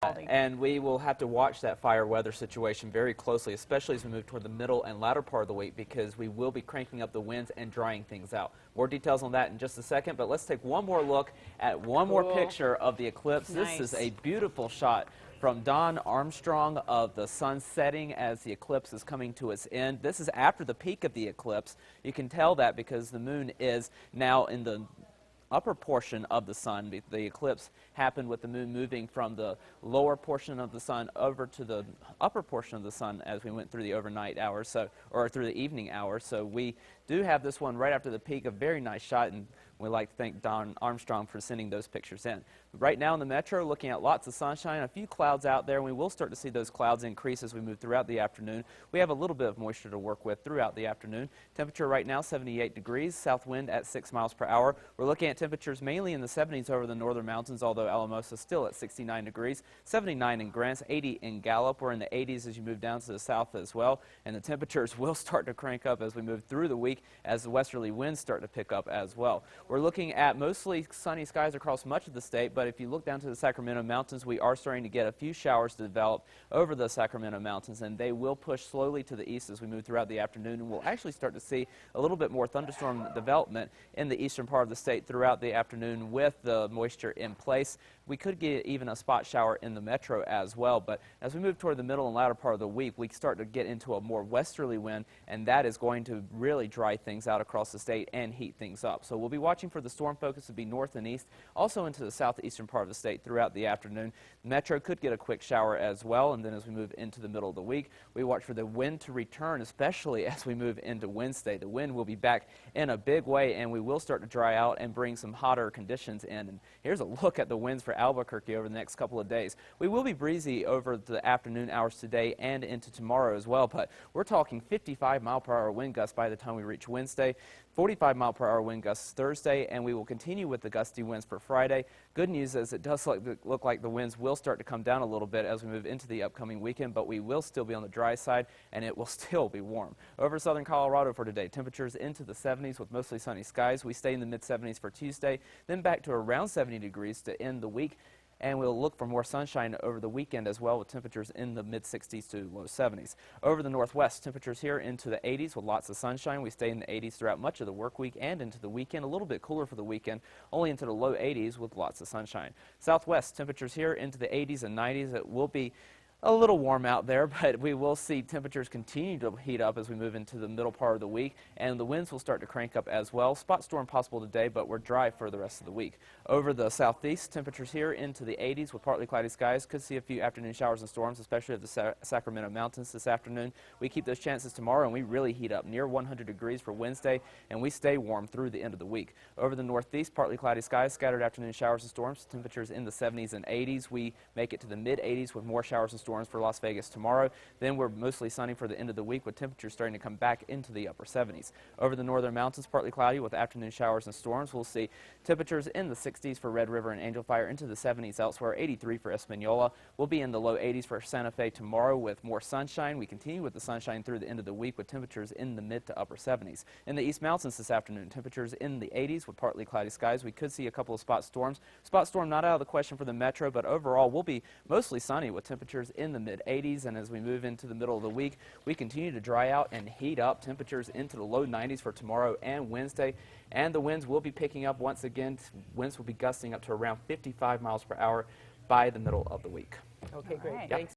And we will have to watch that fire weather situation very closely, especially as we move toward the middle and latter part of the week, because we will be cranking up the winds and drying things out. More details on that in just a second, but let's take one more look at one more picture of the eclipse. Nice. This is a beautiful shot from Don Armstrong of the sun setting as the eclipse is coming to its end. This is after the peak of the eclipse. You can tell that because the moon is now in the upper portion of the sun. The eclipse happened with the moon moving from the lower portion of the sun over to the upper portion of the sun as we went through the overnight hours, or through the evening hours. So we do have this one right after the peak, a very nice shot, and we'd like to thank Don Armstrong for sending those pictures in. Right now in the metro, looking at lots of sunshine, a few clouds out there, and we will start to see those clouds increase as we move throughout the afternoon. We have a little bit of moisture to work with throughout the afternoon. Temperature right now 78 degrees, south wind at 6 miles per hour. We're looking at temperatures mainly in the 70s over the northern mountains, although Alamosa is still at 69 degrees, 79 in Grants, 80 in Gallup. We're in the 80s as you move down to the south as well, and the temperatures will start to crank up as we move through the week as the westerly winds start to pick up as well. We're looking at mostly sunny skies across much of the state, but if you look down to the Sacramento Mountains, we are starting to get a few showers to develop over the Sacramento Mountains, and they will push slowly to the east as we move throughout the afternoon, and we'll actually start to see a little bit more thunderstorm development in the eastern part of the state throughout the afternoon with the moisture in place. We could get even a spot shower in the metro as well, but as we move toward the middle and latter part of the week, we start to get into a more westerly wind, and that is going to really dry things out across the state and heat things up. So we'll be watching for the storm focus to be north and east, also into the southeastern part of the state throughout the afternoon. The metro could get a quick shower as well, and then as we move into the middle of the week, we watch for the wind to return, especially as we move into Wednesday. The wind will be back in a big way, and we will start to dry out and bring some hotter conditions in. And here's a look at the winds for Albuquerque over the next couple of days. We will be breezy over the afternoon hours today and into tomorrow as well, but we're talking 55-mile-per-hour wind gusts by the time we reach Wednesday, 45-mile-per-hour wind gusts Thursday, and we will continue with the gusty winds for Friday. Good news is it does look like the winds will start to come down a little bit as we move into the upcoming weekend, but we will still be on the dry side, and it will still be warm. Over southern Colorado for today, temperatures into the 70s with mostly sunny skies. We stay in the mid-70s for Tuesday, then back to around 70 degrees to end the week. And we'll look for more sunshine over the weekend as well, with temperatures in the mid-60s to low 70s. Over the northwest, temperatures here into the 80s with lots of sunshine. We stay in the 80s throughout much of the work week and into the weekend. A little bit cooler for the weekend, only into the low 80s with lots of sunshine. Southwest, temperatures here into the 80s and 90s. It will be a little warm out there, but we will see temperatures continue to heat up as we move into the middle part of the week, and the winds will start to crank up as well. Spot storm possible today, but we're dry for the rest of the week. Over the southeast, temperatures here into the 80s with partly cloudy skies. Could see a few afternoon showers and storms, especially at the Sacramento Mountains this afternoon. We keep those chances tomorrow, and we really heat up near 100 degrees for Wednesday, and we stay warm through the end of the week. Over the northeast, partly cloudy skies, scattered afternoon showers and storms. Temperatures in the 70s and 80s. We make it to the mid-80s with more showers and storms for Las Vegas tomorrow. Then we're mostly sunny for the end of the week with temperatures starting to come back into the upper 70s. Over the northern mountains, partly cloudy with afternoon showers and storms. We'll see temperatures in the 60s for Red River and Angel Fire, into the 70s elsewhere. 83 for Espanola. We'll be in the low 80s for Santa Fe tomorrow with more sunshine. We continue with the sunshine through the end of the week with temperatures in the mid to upper 70s. In the East Mountains this afternoon, temperatures in the 80s with partly cloudy skies. We could see a couple of spot storms. Spot storm not out of the question for the metro, but overall we'll be mostly sunny with temperatures in the mid-80s, and as we move into the middle of the week, we continue to dry out and heat up. Temperatures into the low 90s for tomorrow and Wednesday, and the winds will be picking up once again. Winds will be gusting up to around 55 miles per hour by the middle of the week. Okay, great. Right. Thanks.